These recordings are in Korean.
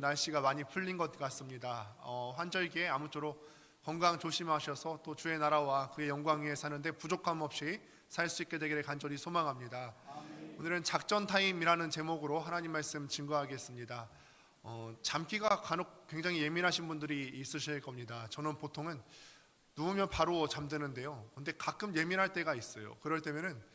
날씨가 많이 풀린 것 같습니다. 환절기에 아무쪼록 건강 조심하셔서 또 주의 나라와 그의 영광 위에 사는데 부족함 없이 살 수 있게 되기를 간절히 소망합니다. 오늘은 작전 타임이라는 제목으로 하나님 말씀 증거하겠습니다. 잠기가 간혹 굉장히 예민하신 분들이 있으실 겁니다. 저는 보통은 누우면 바로 잠드는데요. 근데 가끔 예민할 때가 있어요. 그럴 때면은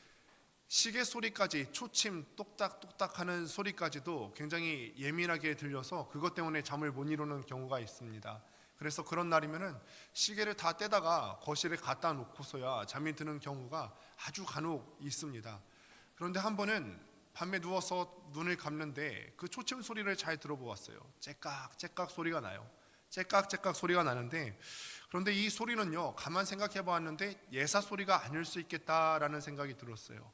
시계 소리까지, 초침 똑딱똑딱 하는 소리까지도 굉장히 예민하게 들려서 그것 때문에 잠을 못 이루는 경우가 있습니다. 그래서 그런 날이면은 시계를 다 떼다가 거실에 갖다 놓고서야 잠이 드는 경우가 아주 간혹 있습니다. 그런데 한 번은 밤에 누워서 눈을 감는데 그 초침 소리를 잘 들어보았어요. 째깍째깍 소리가 나요. 째깍째깍 소리가 나는데, 그런데 이 소리는요, 가만 생각해 보았는데 예사 소리가 아닐 수 있겠다라는 생각이 들었어요.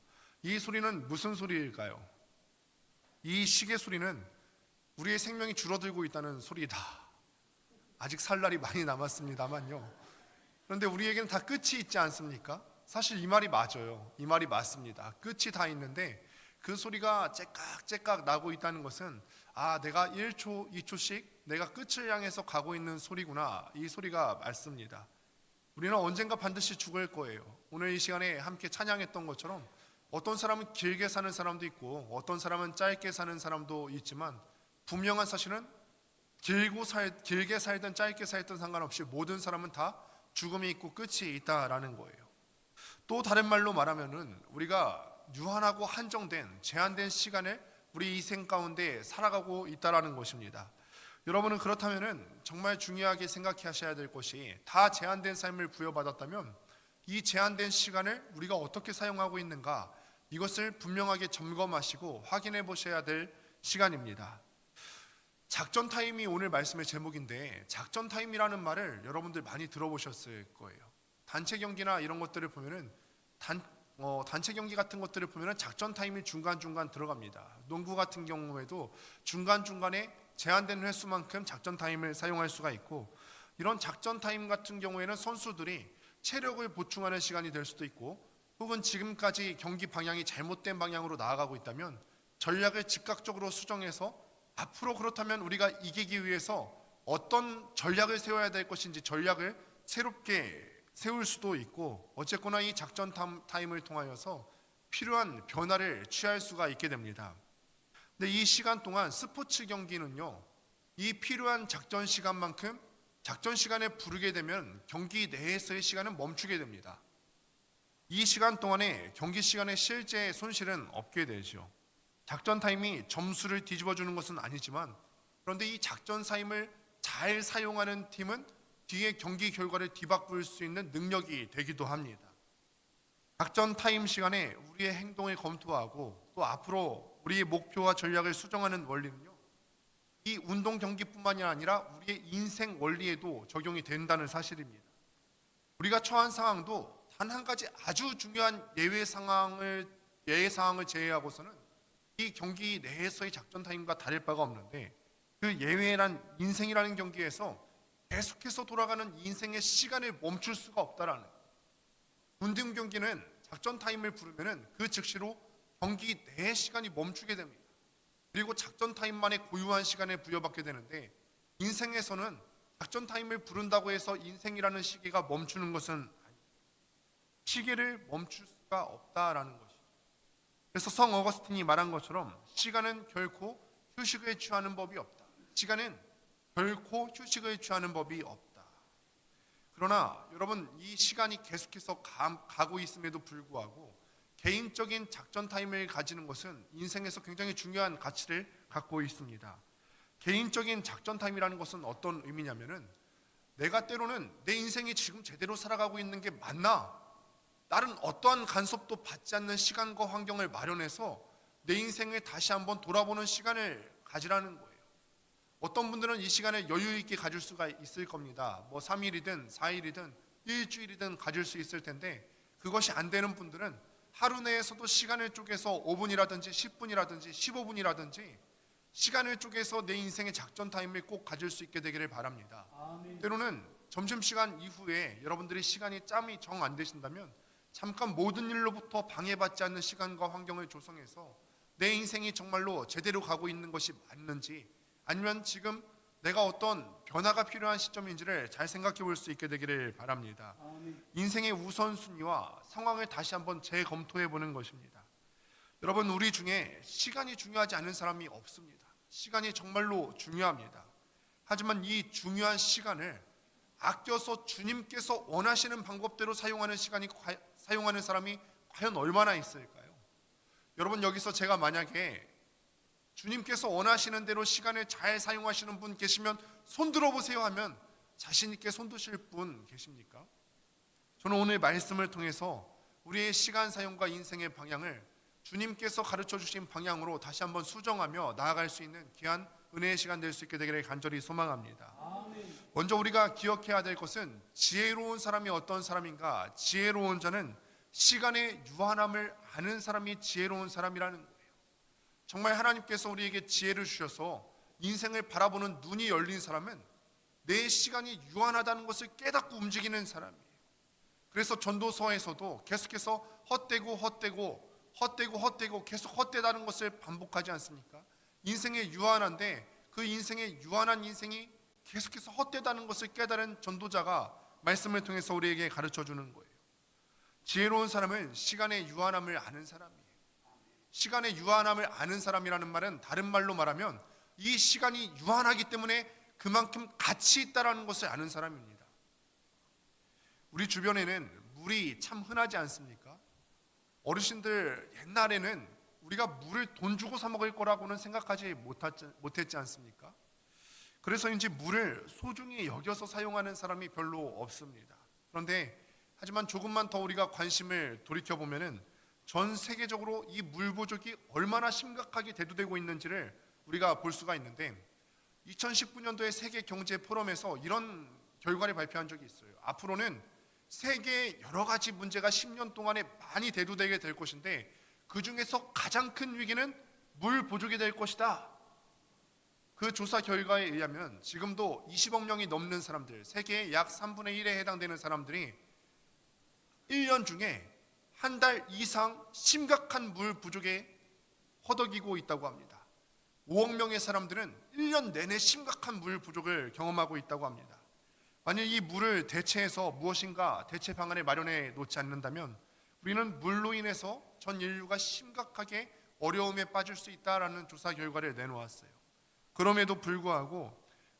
이 소리는 무슨 소리일까요? 이 시계 소리는 우리의 생명이 줄어들고 있다는 소리다. 아직 살 날이 많이 남았습니다만요. 그런데 우리에게는 다 끝이 있지 않습니까? 사실 이 말이 맞아요. 이 말이 맞습니다. 끝이 다 있는데 그 소리가 째깍째깍 나고 있다는 것은 내가 1초, 2초씩 내가 끝을 향해서 가고 있는 소리구나. 이 소리가 맞습니다. 우리는 언젠가 반드시 죽을 거예요. 오늘 이 시간에 함께 찬양했던 것처럼 어떤 사람은 길게 사는 사람도 있고 어떤 사람은 짧게 사는 사람도 있지만 분명한 사실은 길게 살든 짧게 살든 상관없이 모든 사람은 다 죽음이 있고 끝이 있다라는 거예요. 또 다른 말로 말하면은 우리가 유한하고 한정된 제한된 시간을 우리 인생 가운데 살아가고 있다라는 것입니다. 여러분은 그렇다면은 정말 중요하게 생각하셔야 될 것이, 다 제한된 삶을 부여받았다면 이 제한된 시간을 우리가 어떻게 사용하고 있는가, 이것을 분명하게 점검하시고 확인해 보셔야 될 시간입니다. 작전 타임이 오늘 말씀의 제목인데, 작전 타임이라는 말을 여러분들 많이 들어보셨을 거예요. 단체 경기나 이런 것들을 보면은 단체 경기 같은 것들을 보면은 작전 타임이 중간중간 들어갑니다. 농구 같은 경우에도 중간중간에 제한된 횟수만큼 작전 타임을 사용할 수가 있고, 이런 작전 타임 같은 경우에는 선수들이 체력을 보충하는 시간이 될 수도 있고, 혹은 지금까지 경기 방향이 잘못된 방향으로 나아가고 있다면 전략을 즉각적으로 수정해서 앞으로 그렇다면 우리가 이기기 위해서 어떤 전략을 세워야 될 것인지 전략을 새롭게 세울 수도 있고, 어쨌거나 이 작전 타임을 통하여서 필요한 변화를 취할 수가 있게 됩니다. 근데 이 시간 동안 스포츠 경기는요, 이 필요한 작전 시간만큼 작전 시간에 부르게 되면 경기 내에서의 시간은 멈추게 됩니다. 이 시간 동안에 경기 시간에 실제 손실은 없게 되죠. 작전 타임이 점수를 뒤집어 주는 것은 아니지만, 그런데 이 작전 타임을 잘 사용하는 팀은 뒤에 경기 결과를 뒤바꿀 수 있는 능력이 되기도 합니다. 작전 타임 시간에 우리의 행동을 검토하고 또 앞으로 우리의 목표와 전략을 수정하는 원리는요, 이 운동 경기뿐만이 아니라 우리의 인생 원리에도 적용이 된다는 사실입니다. 우리가 처한 상황도 단 한 가지 아주 중요한 예외 상황을 제외하고서는 이 경기 내에서의 작전 타임과 다를 바가 없는데, 그 예외란 인생이라는 경기에서 계속해서 돌아가는 인생의 시간을 멈출 수가 없다라는 거예요. 운동 경기는 작전 타임을 부르면은 그 즉시로 경기 내의 시간이 멈추게 됩니다. 그리고 작전 타임만의 고유한 시간을 부여받게 되는데, 인생에서는 작전 타임을 부른다고 해서 인생이라는 시계가 멈추는 것은 아닙니다. 시계를 멈출 수가 없다라는 것이죠. 그래서 성 어거스틴이 말한 것처럼 시간은 결코 휴식을 취하는 법이 없다. 시간은 결코 휴식을 취하는 법이 없다. 그러나 여러분, 이 시간이 계속해서 가고 있음에도 불구하고 개인적인 작전 타임을 가지는 것은 인생에서 굉장히 중요한 가치를 갖고 있습니다. 개인적인 작전 타임이라는 것은 어떤 의미냐면은, 내가 때로는 내 인생이 지금 제대로 살아가고 있는 게 맞나? 다른 어떠한 간섭도 받지 않는 시간과 환경을 마련해서 내 인생을 다시 한번 돌아보는 시간을 가지라는 거예요. 어떤 분들은 이 시간을 여유 있게 가질 수가 있을 겁니다. 3일이든 4일이든 일주일이든 가질 수 있을 텐데, 그것이 안 되는 분들은 하루 내에서도 시간을 쪼개서 5분이라든지 10분이라든지 15분이라든지 시간을 쪼개서 내 인생의 작전 타임을 꼭 가질 수 있게 되기를 바랍니다. 아멘. 때로는 점심시간 이후에 여러분들이 시간이 짬이 정 안 되신다면 잠깐 모든 일로부터 방해받지 않는 시간과 환경을 조성해서 내 인생이 정말로 제대로 가고 있는 것이 맞는지, 아니면 지금 내가 어떤 변화가 필요한 시점인지를 잘 생각해 볼 수 있게 되기를 바랍니다. 인생의 우선순위와 상황을 다시 한번 재검토해 보는 것입니다. 여러분, 우리 중에 시간이 중요하지 않은 사람이 없습니다. 시간이 정말로 중요합니다. 하지만 이 중요한 시간을 아껴서 주님께서 원하시는 방법대로 사용하는 사람이 과연 얼마나 있을까요? 여러분, 여기서 제가 만약에 주님께서 원하시는 대로 시간을 잘 사용하시는 분 계시면 손 들어보세요 하면 자신 있게 손 드실 분 계십니까? 저는 오늘 말씀을 통해서 우리의 시간 사용과 인생의 방향을 주님께서 가르쳐 주신 방향으로 다시 한번 수정하며 나아갈 수 있는 귀한 은혜의 시간 될 수 있게 되기를 간절히 소망합니다. 먼저 우리가 기억해야 될 것은 지혜로운 사람이 어떤 사람인가? 지혜로운 자는 시간의 유한함을 아는 사람이 지혜로운 사람이라는 거예요. 정말 하나님께서 우리에게 지혜를 주셔서 인생을 바라보는 눈이 열린 사람은 내 시간이 유한하다는 것을 깨닫고 움직이는 사람이에요. 그래서 전도서에서도 계속해서 헛되고 계속 헛되다는 것을 반복하지 않습니까? 인생의 유한한데 그 인생의 유한한 인생이 계속해서 헛되다는 것을 깨달은 전도자가 말씀을 통해서 우리에게 가르쳐 주는 거예요. 지혜로운 사람은 시간의 유한함을 아는 사람이에요. 시간의 유한함을 아는 사람이라는 말은 다른 말로 말하면 이 시간이 유한하기 때문에 그만큼 가치 있다라는 것을 아는 사람입니다. 우리 주변에는 물이 참 흔하지 않습니까? 어르신들 옛날에는 우리가 물을 돈 주고 사 먹을 거라고는 생각하지 못했지 않습니까? 그래서인지 물을 소중히 여겨서 사용하는 사람이 별로 없습니다. 그런데 하지만 조금만 더 우리가 관심을 돌이켜보면은 전 세계적으로 이 물 부족이 얼마나 심각하게 대두되고 있는지를 우리가 볼 수가 있는데 2019년도에 세계 경제 포럼에서 이런 결과를 발표한 적이 있어요. 앞으로는 세계의 여러 가지 문제가 10년 동안에 많이 대두되게 될 것인데 그 중에서 가장 큰 위기는 물 부족이 될 것이다. 그 조사 결과에 의하면 지금도 20억 명이 넘는 사람들, 세계의 약 3분의 1에 해당되는 사람들이 1년 중에 한 달 이상 심각한 물 부족에 허덕이고 있다고 합니다. 5억 명의 사람들은 1년 내내 심각한 물 부족을 경험하고 있다고 합니다. 만약 이 물을 대체해서 무엇인가 대체 방안을 마련해 놓지 않는다면 우리는 물로 인해서 전 인류가 심각하게 어려움에 빠질 수 있다라는 조사 결과를 내놓았어요. 그럼에도 불구하고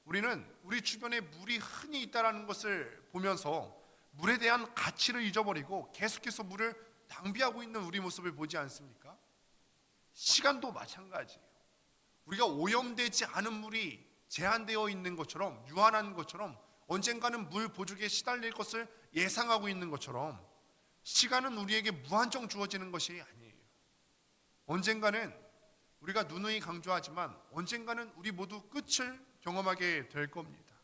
우리는 우리 주변에 물이 흔히 있다는 것을 보면서 물에 대한 가치를 잊어버리고 계속해서 물을 낭비하고 있는 우리 모습을 보지 않습니까? 시간도 마찬가지예요. 우리가 오염되지 않은 물이 제한되어 있는 것처럼, 유한한 것처럼, 언젠가는 물 부족에 시달릴 것을 예상하고 있는 것처럼 시간은 우리에게 무한정 주어지는 것이 아니에요. 언젠가는 우리가 누누이 강조하지만 언젠가는 우리 모두 끝을 경험하게 될 겁니다.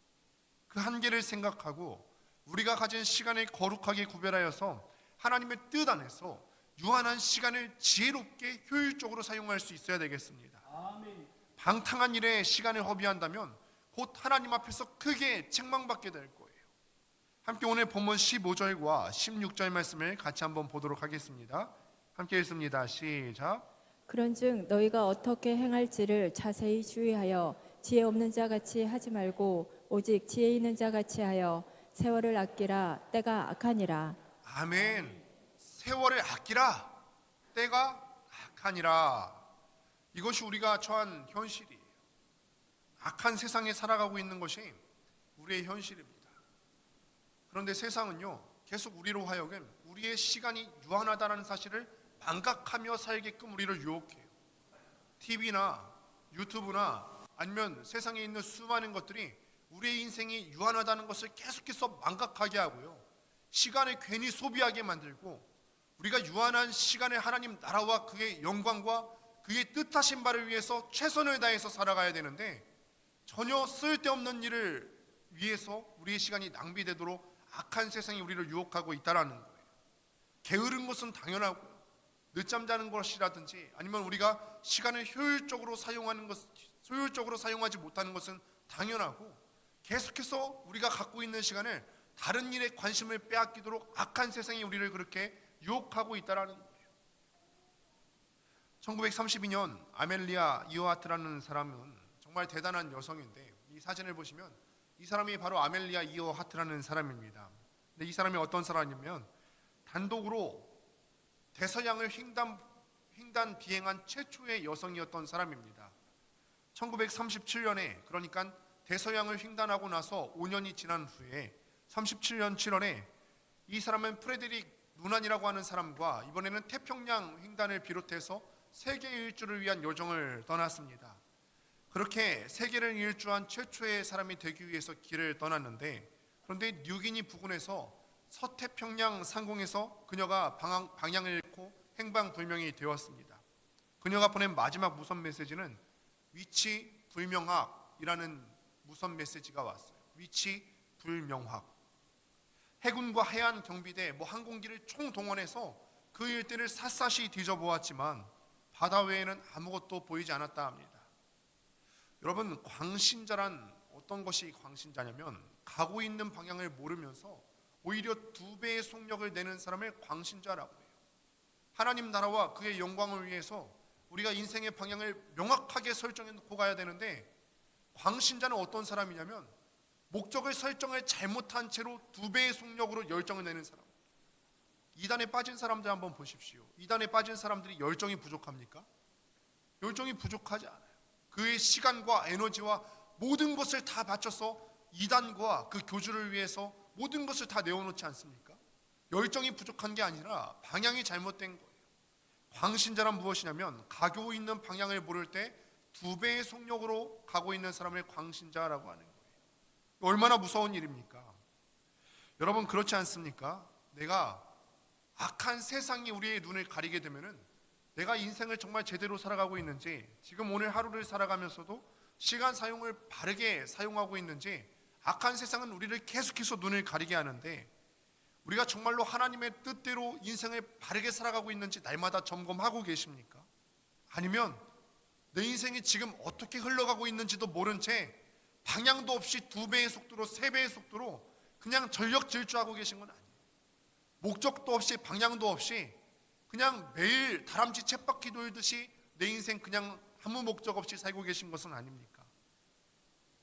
그 한계를 생각하고 우리가 가진 시간을 거룩하게 구별하여서 하나님의 뜻 안에서 유한한 시간을 지혜롭게 효율적으로 사용할 수 있어야 되겠습니다. 방탕한 일에 시간을 허비한다면 곧 하나님 앞에서 크게 책망받게 될 거예요. 함께 오늘 본문 15절과 16절 말씀을 같이 한번 보도록 하겠습니다. 함께 읽습니다. 시작. 그런즉 너희가 어떻게 행할지를 자세히 주의하여 지혜 없는 자 같이 하지 말고 오직 지혜 있는 자 같이 하여 세월을 아끼라. 때가 악하니라. 아멘. 세월을 아끼라. 때가 악하니라. 이것이 우리가 처한 현실이에요. 악한 세상에 살아가고 있는 것이 우리의 현실입니다. 그런데 세상은요, 계속 우리로 하여금 우리의 시간이 유한하다는 사실을 망각하며 살게끔 우리를 유혹해요. TV나 유튜브나 아니면 세상에 있는 수많은 것들이 우리의 인생이 유한하다는 것을 계속해서 망각하게 하고요, 시간을 괜히 소비하게 만들고 우리가 유한한 시간에 하나님 나라와 그의 영광과 그의 뜻하신 바를 위해서 최선을 다해서 살아가야 되는데 전혀 쓸데없는 일을 위해서 우리의 시간이 낭비되도록 악한 세상이 우리를 유혹하고 있다는 거예요. 게으른 것은 당연하고 늦잠 자는 것이라든지 아니면 우리가 시간을 효율적으로 사용하지 못하는 것은 당연하고 계속해서 우리가 갖고 있는 시간을 다른 일에 관심을 빼앗기도록 악한 세상이 우리를 그렇게 유혹하고 있다는 거예요. 1932년 아멜리아 이오하트라는 사람은 정말 대단한 여성인데 이 사진을 보시면 이 사람이 바로 아멜리아 이어하트라는 사람입니다. 근데 이 사람이 어떤 사람이냐면 단독으로 대서양을 횡단 비행한 최초의 여성이었던 사람입니다. 1937년에 그러니까 대서양을 횡단하고 나서 5년이 지난 후에 37년 7월에 이 사람은 프레데릭 누난이라고 하는 사람과 이번에는 태평양 횡단을 비롯해서 세계 일주를 위한 여정을 떠났습니다. 그렇게 세계를 일주한 최초의 사람이 되기 위해서 길을 떠났는데 그런데 뉴기니 부근에서 서태평양 상공에서 그녀가 방향을 잃고 행방불명이 되었습니다. 그녀가 보낸 마지막 무선 메시지는 위치 불명확이라는 무선 메시지가 왔어요. 위치 불명확. 해군과 해안 경비대 항공기를 총동원해서 그 일대를 샅샅이 뒤져보았지만 바다 외에는 아무것도 보이지 않았다 합니다. 여러분, 광신자란 어떤 것이 광신자냐면 가고 있는 방향을 모르면서 오히려 2배의 속력을 내는 사람을 광신자라고 해요. 하나님 나라와 그의 영광을 위해서 우리가 인생의 방향을 명확하게 설정해 놓고 가야 되는데 광신자는 어떤 사람이냐면 목적을 설정을 잘못한 채로 2배의 속력으로 열정을 내는 사람. 이단에 빠진 사람들 한번 보십시오. 이단에 빠진 사람들이 열정이 부족합니까? 열정이 부족하지 않아요. 그의 시간과 에너지와 모든 것을 다 바쳐서 이단과 그 교주를 위해서 모든 것을 다 내어놓지 않습니까? 열정이 부족한 게 아니라 방향이 잘못된 거예요. 광신자란 무엇이냐면 가고 있는 방향을 모를 때 2배의 속력으로 가고 있는 사람을 광신자라고 하는 거예요. 얼마나 무서운 일입니까? 여러분, 그렇지 않습니까? 내가 악한 세상이 우리의 눈을 가리게 되면은 내가 인생을 정말 제대로 살아가고 있는지, 지금 오늘 하루를 살아가면서도 시간 사용을 바르게 사용하고 있는지, 악한 세상은 우리를 계속해서 눈을 가리게 하는데 우리가 정말로 하나님의 뜻대로 인생을 바르게 살아가고 있는지 날마다 점검하고 계십니까? 아니면 내 인생이 지금 어떻게 흘러가고 있는지도 모른 채 방향도 없이 2배의 속도로 3배의 속도로 그냥 전력 질주하고 계신 건 아니에요. 목적도 없이 방향도 없이 그냥 매일 다람쥐 쳇바퀴 돌듯이 내 인생 그냥 아무 목적 없이 살고 계신 것은 아닙니까?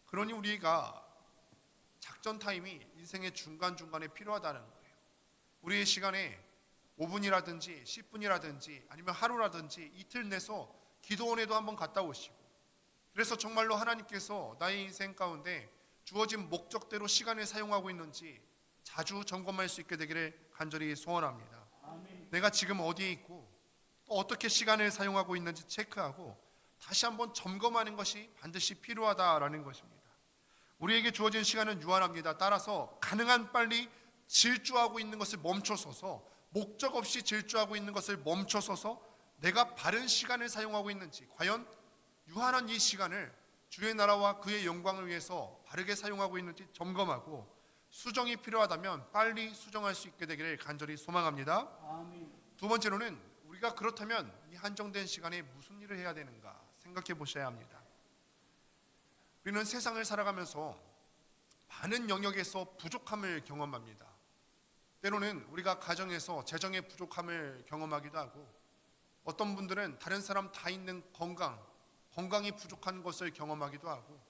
그러니 우리가 작전 타임이 인생의 중간중간에 필요하다는 거예요. 우리의 시간에 5분이라든지 10분이라든지 아니면 하루라든지 이틀 내서 기도원에도 한번 갔다 오시고, 그래서 정말로 하나님께서 나의 인생 가운데 주어진 목적대로 시간을 사용하고 있는지 자주 점검할 수 있게 되기를 간절히 소원합니다. 아멘. 내가 지금 어디에 있고 또 어떻게 시간을 사용하고 있는지 체크하고 다시 한번 점검하는 것이 반드시 필요하다라는 것입니다. 우리에게 주어진 시간은 유한합니다. 따라서 가능한 빨리 질주하고 있는 것을 멈춰서서, 목적 없이 질주하고 있는 것을 멈춰서서 내가 바른 시간을 사용하고 있는지, 과연 유한한 이 시간을 주의 나라와 그의 영광을 위해서 바르게 사용하고 있는지 점검하고, 수정이 필요하다면 빨리 수정할 수 있게 되기를 간절히 소망합니다. 아멘. 두 번째로는 우리가 그렇다면 이 한정된 시간에 무슨 일을 해야 되는가 생각해 보셔야 합니다. 우리는 세상을 살아가면서 많은 영역에서 부족함을 경험합니다. 때로는 우리가 가정에서 재정의 부족함을 경험하기도 하고, 어떤 분들은 다른 사람 다 있는 건강이 부족한 것을 경험하기도 하고,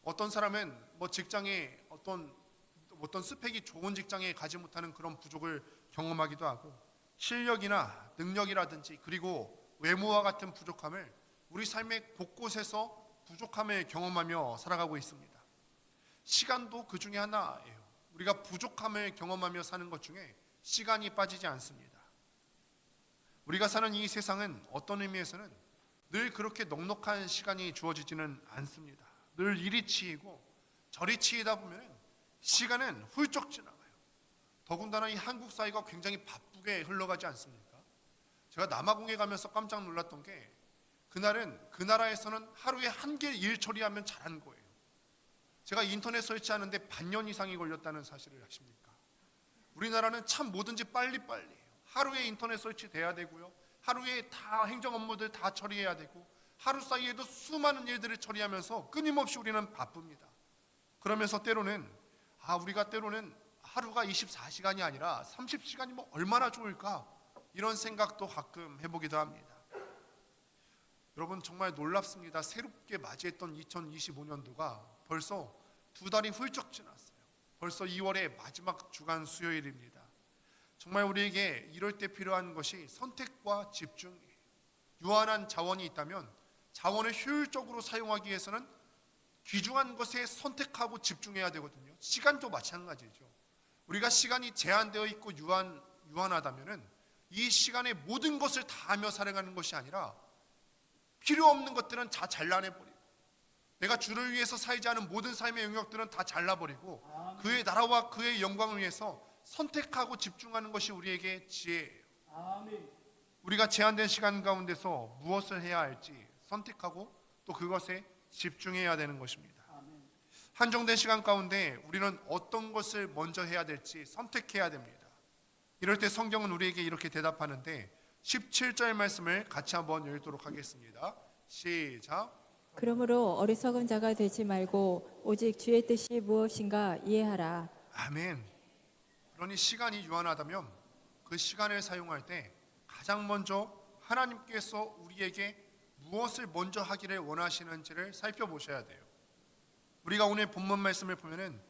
어떤 사람은 직장에 어떤 스펙이 좋은 직장에 가지 못하는 그런 부족을 경험하기도 하고, 실력이나 능력이라든지 그리고 외모와 같은 부족함을 우리 삶의 곳곳에서 부족함을 경험하며 살아가고 있습니다. 시간도 그 중에 하나예요. 우리가 부족함을 경험하며 사는 것 중에 시간이 빠지지 않습니다. 우리가 사는 이 세상은 어떤 의미에서는 늘 그렇게 넉넉한 시간이 주어지지는 않습니다. 늘 이리 치이고 저리 치이다 보면 시간은 훌쩍 지나가요. 더군다나 이 한국 사회가 굉장히 바쁘게 흘러가지 않습니까? 제가 남아공에 가면서 깜짝 놀랐던 게, 그날은 그 나라에서는 하루에 한 개 일 처리하면 잘한 거예요. 제가 인터넷 설치하는데 반년 이상이 걸렸다는 사실을 아십니까? 우리나라는 참 뭐든지 빨리빨리 해요. 하루에 인터넷 설치돼야 되고요, 하루에 다 행정 업무들 다 처리해야 되고, 하루 사이에도 수많은 일들을 처리하면서 끊임없이 우리는 바쁩니다. 그러면서 우리가 때로는 하루가 24시간이 아니라 30시간이면 얼마나 좋을까, 이런 생각도 가끔 해보기도 합니다. 여러분 정말 놀랍습니다. 새롭게 맞이했던 2025년도가 벌써 2달이 훌쩍 지났어요. 벌써 2월의 마지막 주간 수요일입니다. 정말 우리에게 이럴 때 필요한 것이 선택과 집중이에요. 유한한 자원이 있다면 자원을 효율적으로 사용하기 위해서는 귀중한 것에 선택하고 집중해야 되거든요. 시간도 마찬가지죠. 우리가 시간이 제한되어 있고 유한하다면 이 시간에 모든 것을 다 하며 살아가는 것이 아니라 필요 없는 것들은 다 잘라내버리고, 내가 주를 위해서 살지 않은 모든 삶의 영역들은 다 잘라버리고 그의 나라와 그의 영광을 위해서 선택하고 집중하는 것이 우리에게 지혜예요. 우리가 제한된 시간 가운데서 무엇을 해야 할지 선택하고 또 그것에 집중해야 되는 것입니다. 한정된 시간 가운데 우리는 어떤 것을 먼저 해야 될지 선택해야 됩니다. 이럴 때 성경은 우리에게 이렇게 대답하는데 17절 말씀을 같이 한번 읽도록 하겠습니다. 시작. 그러므로 어리석은 자가 되지 말고 오직 주의 뜻이 무엇인가 이해하라. 아멘. 그러니 시간이 유한하다면 그 시간을 사용할 때 가장 먼저 하나님께서 우리에게 무엇을 먼저 하기를 원하시는지를 살펴보셔야 돼요. 우리가 오늘 본문 말씀을 보면은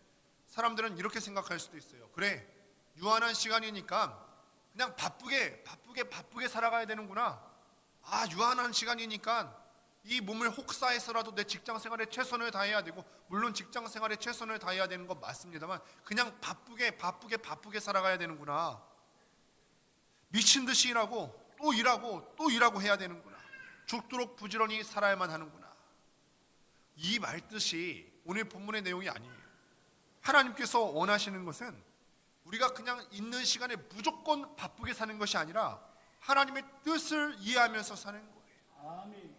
사람들은 이렇게 생각할 수도 있어요. 그래, 유한한 시간이니까 그냥 바쁘게 살아가야 되는구나. 유한한 시간이니까 이 몸을 혹사해서라도 내 직장 생활에 최선을 다해야 되고, 물론 직장 생활에 최선을 다해야 되는 건 맞습니다만 그냥 바쁘게 살아가야 되는구나. 미친 듯이 일하고 또 일하고 해야 되는구나. 죽도록 부지런히 살아야만 하는구나. 이 말뜻이 오늘 본문의 내용이 아니에요. 하나님께서 원하시는 것은 우리가 그냥 있는 시간에 무조건 바쁘게 사는 것이 아니라 하나님의 뜻을 이해하면서 사는 거예요.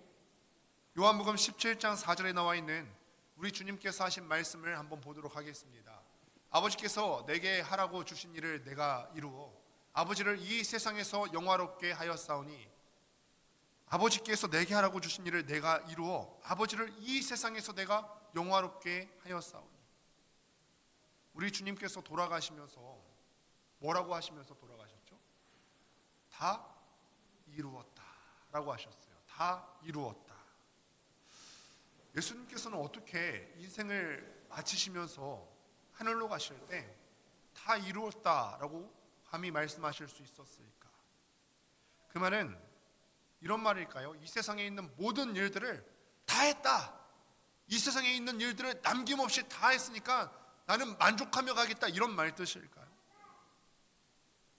요한복음 17장 4절에 나와 있는 우리 주님께서 하신 말씀을 한번 보도록 하겠습니다. 아버지께서 내게 하라고 주신 일을 내가 이루어 아버지를 이 세상에서 영화롭게 하였사오니, 아버지께서 내게 하라고 주신 일을 내가 이루어 아버지를 이 세상에서 내가 영화롭게 하였사오니. 우리 주님께서 돌아가시면서 뭐라고 하시면서 돌아가셨죠? 다 이루었다 라고 하셨어요. 다 이루었다. 예수님께서는 어떻게 인생을 마치시면서 하늘로 가실 때 다 이루었다 라고 감히 말씀하실 수 있었을까? 그 말은 이런 말일까요? 이 세상에 있는 모든 일들을 다 했다, 이 세상에 있는 일들을 남김없이 다 했으니까 나는 만족하며 가겠다, 이런 말 뜻일까요?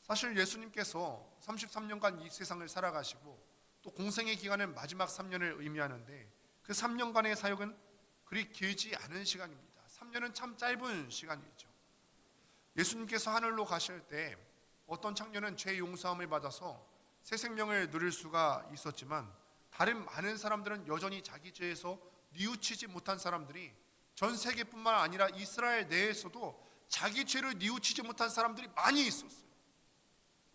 사실 예수님께서 33년간 이 세상을 살아가시고 또 공생의 기간은 마지막 3년을 의미하는데 그 3년간의 사역은 그리 길지 않은 시간입니다. 3년은 참 짧은 시간이죠. 예수님께서 하늘로 가실 때 어떤 청년은 죄 용서함을 받아서 새 생명을 누릴 수가 있었지만, 다른 많은 사람들은 여전히 자기 죄에서 뉘우치지 못한 사람들이 전 세계뿐만 아니라 이스라엘 내에서도 자기 죄를 뉘우치지 못한 사람들이 많이 있었어요.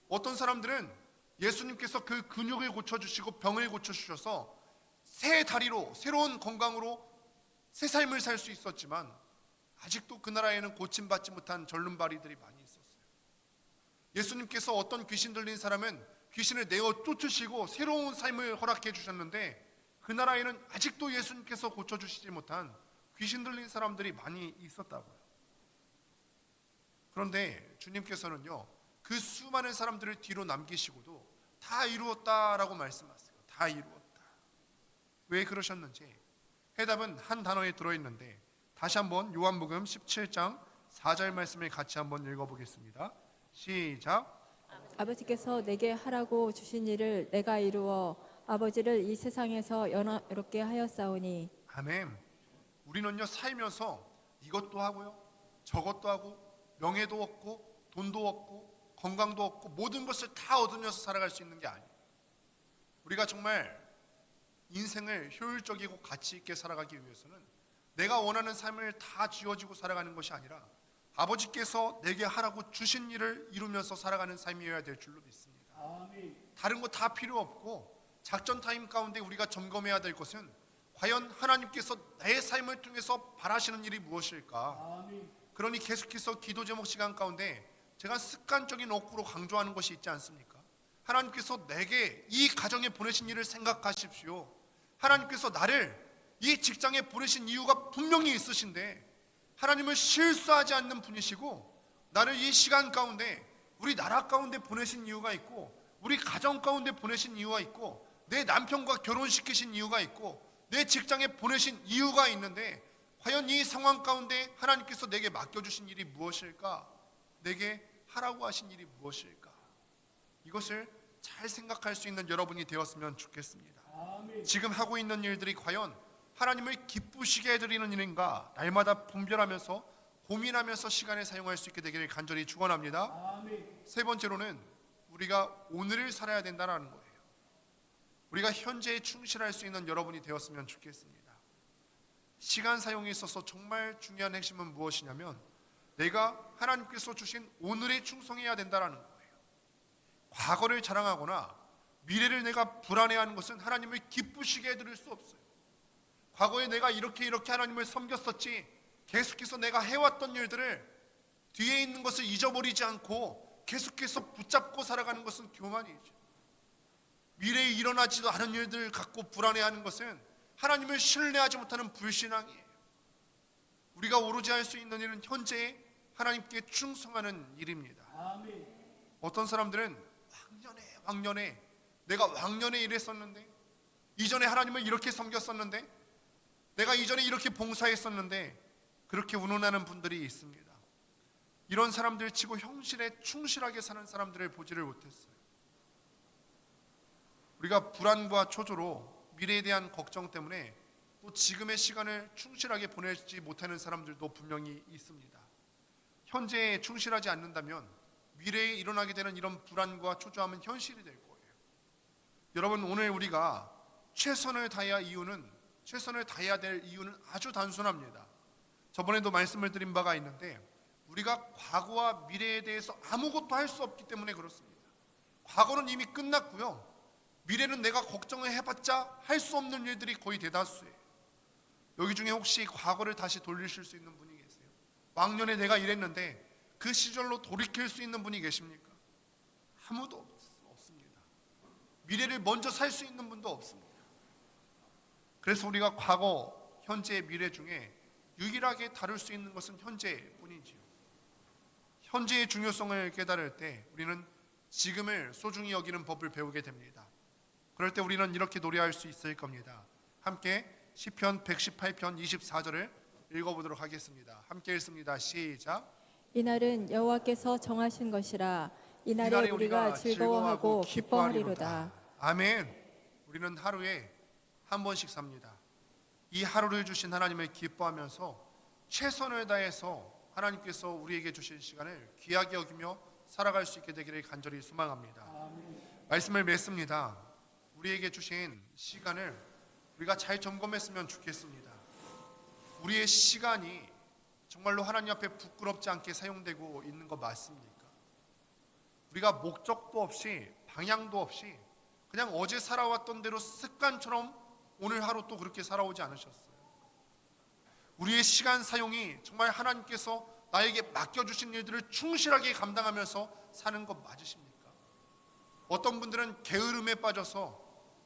어떤 사람들은 예수님께서 그 근육을 고쳐주시고 병을 고쳐주셔서 새 다리로 새로운 건강으로 새 삶을 살 수 있었지만 아직도 그 나라에는 고침받지 못한 절름발이들이 많이 있었어요. 예수님께서 어떤 귀신 들린 사람은 귀신을 내어 쫓으시고 새로운 삶을 허락해 주셨는데 그 나라에는 아직도 예수님께서 고쳐주시지 못한 귀신 들린 사람들이 많이 있었다고요. 그런데 주님께서는요, 그 수많은 사람들을 뒤로 남기시고도 다 이루었다라고 말씀하세요. 다 이루었다. 왜 그러셨는지 해답은 한 단어에 들어있는데, 다시 한번 요한복음 17장 4절 말씀을 같이 한번 읽어보겠습니다. 시작. 아버지께서 내게 하라고 주신 일을 내가 이루어 아버지를 이 세상에서 영화롭게 하였사오니. 아멘. 우리는요, 살면서 이것도 하고요, 저것도 하고, 명예도 얻고, 돈도 얻고, 건강도 얻고, 모든 것을 다 얻으면서 살아갈 수 있는 게 아니에요. 우리가 정말 인생을 효율적이고 가치 있게 살아가기 위해서는 내가 원하는 삶을 다 쥐어지고 살아가는 것이 아니라 아버지께서 내게 하라고 주신 일을 이루면서 살아가는 삶이어야 될 줄로 믿습니다. 다른 거 다 필요 없고, 작전 타임 가운데 우리가 점검해야 될 것은 과연 하나님께서 내 삶을 통해서 바라시는 일이 무엇일까? 그러니 계속해서 기도 제목 시간 가운데 제가 습관적인 억구로 강조하는 것이 있지 않습니까? 하나님께서 내게 이 가정에 보내신 일을 생각하십시오. 하나님께서 나를 이 직장에 보내신 이유가 분명히 있으신데 하나님을 실수하지 않는 분이시고 나를 이 시간 가운데 우리 나라 가운데 보내신 이유가 있고 우리 가정 가운데 보내신 이유가 있고 내 남편과 결혼시키신 이유가 있고 내 직장에 보내신 이유가 있는데 과연 이 상황 가운데 하나님께서 내게 맡겨주신 일이 무엇일까? 내게 하라고 하신 일이 무엇일까? 이것을 잘 생각할 수 있는 여러분이 되었으면 좋겠습니다. 지금 하고 있는 일들이 과연 하나님을 기쁘시게 해드리는 일인가? 날마다 분별하면서 고민하면서 시간을 사용할 수 있게 되기를 간절히 축원합니다. 세 번째로는 우리가 오늘을 살아야 된다는 거예요. 우리가 현재에 충실할 수 있는 여러분이 되었으면 좋겠습니다. 시간 사용에 있어서 정말 중요한 핵심은 무엇이냐면 내가 하나님께서 주신 오늘에 충성해야 된다는 거예요. 과거를 자랑하거나 미래를 내가 불안해하는 것은 하나님을 기쁘시게 해드릴 수 없어요. 과거에 내가 이렇게 하나님을 섬겼었지 계속해서 내가 해왔던 일들을 뒤에 있는 것을 잊어버리지 않고 계속해서 붙잡고 살아가는 것은 교만이죠. 미래에 일어나지도 않은 일들을 갖고 불안해하는 것은 하나님을 신뢰하지 못하는 불신앙이에요. 우리가 오로지 할 수 있는 일은 현재에 하나님께 충성하는 일입니다. 어떤 사람들은 왕년에 내가 왕년에 이랬었는데 이전에 하나님을 이렇게 섬겼었는데 내가 이전에 이렇게 봉사했었는데 그렇게 운운하는 분들이 있습니다. 이런 사람들 치고 현실에 충실하게 사는 사람들을 보지를 못했어요. 우리가 불안과 초조로 미래에 대한 걱정 때문에 또 지금의 시간을 충실하게 보내지 못하는 사람들도 분명히 있습니다. 현재에 충실하지 않는다면 미래에 일어나게 되는 이런 불안과 초조함은 현실이 될 거예요. 여러분, 오늘 우리가 최선을 다해야 될 이유는 아주 단순합니다. 저번에도 말씀을 드린 바가 있는데 우리가 과거와 미래에 대해서 아무것도 할 수 없기 때문에 그렇습니다. 과거는 이미 끝났고요. 미래는 내가 걱정을 해봤자 할 수 없는 일들이 거의 대다수예요. 여기 중에 혹시 과거를 다시 돌리실 수 있는 분이 계세요? 왕년에 내가 이랬는데 그 시절로 돌이킬 수 있는 분이 계십니까? 아무도 없습니다. 미래를 먼저 살 수 있는 분도 없습니다. 그래서 우리가 과거, 현재, 미래 중에 유일하게 다룰 수 있는 것은 현재뿐이지요. 현재의 중요성을 깨달을 때 우리는 지금을 소중히 여기는 법을 배우게 됩니다. 그럴 때 우리는 이렇게 노래할 수 있을 겁니다. 함께 시편 118편 24절을 읽어보도록 하겠습니다. 함께 읽습니다. 시작. 이날은 여호와께서 정하신 것이라 이날에 우리가 즐거워하고 기뻐하리로다. 아멘. 우리는 하루에 한 번씩 삽니다. 이 하루를 주신 하나님을 기뻐하면서 최선을 다해서 하나님께서 우리에게 주신 시간을 귀하게 여기며 살아갈 수 있게 되기를 간절히 소망합니다. 말씀을 맺습니다. 우리에게 주신 시간을 우리가 잘 점검했으면 좋겠습니다. 우리의 시간이 정말로 하나님 앞에 부끄럽지 않게 사용되고 있는 거 맞습니까? 우리가 목적도 없이 방향도 없이 그냥 어제 살아왔던 대로 습관처럼 오늘 하루 또 그렇게 살아오지 않으셨어요? 우리의 시간 사용이 정말 하나님께서 나에게 맡겨주신 일들을 충실하게 감당하면서 사는 것 맞으십니까? 어떤 분들은 게으름에 빠져서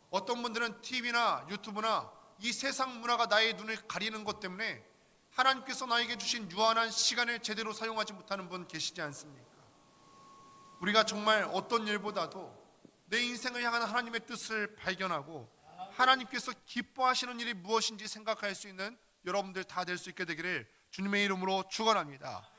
어떤 분들은 TV나 유튜브나 이 세상 문화가 나의 눈을 가리는 것 때문에 하나님께서 나에게 주신 유한한 시간을 제대로 사용하지 못하는 분 계시지 않습니까? 우리가 정말 어떤 일보다도 내 인생을 향한 하나님의 뜻을 발견하고 하나님께서 기뻐하시는 일이 무엇인지 생각할 수 있는 여러분들 다 될 수 있게 되기를 주님의 이름으로 축원합니다.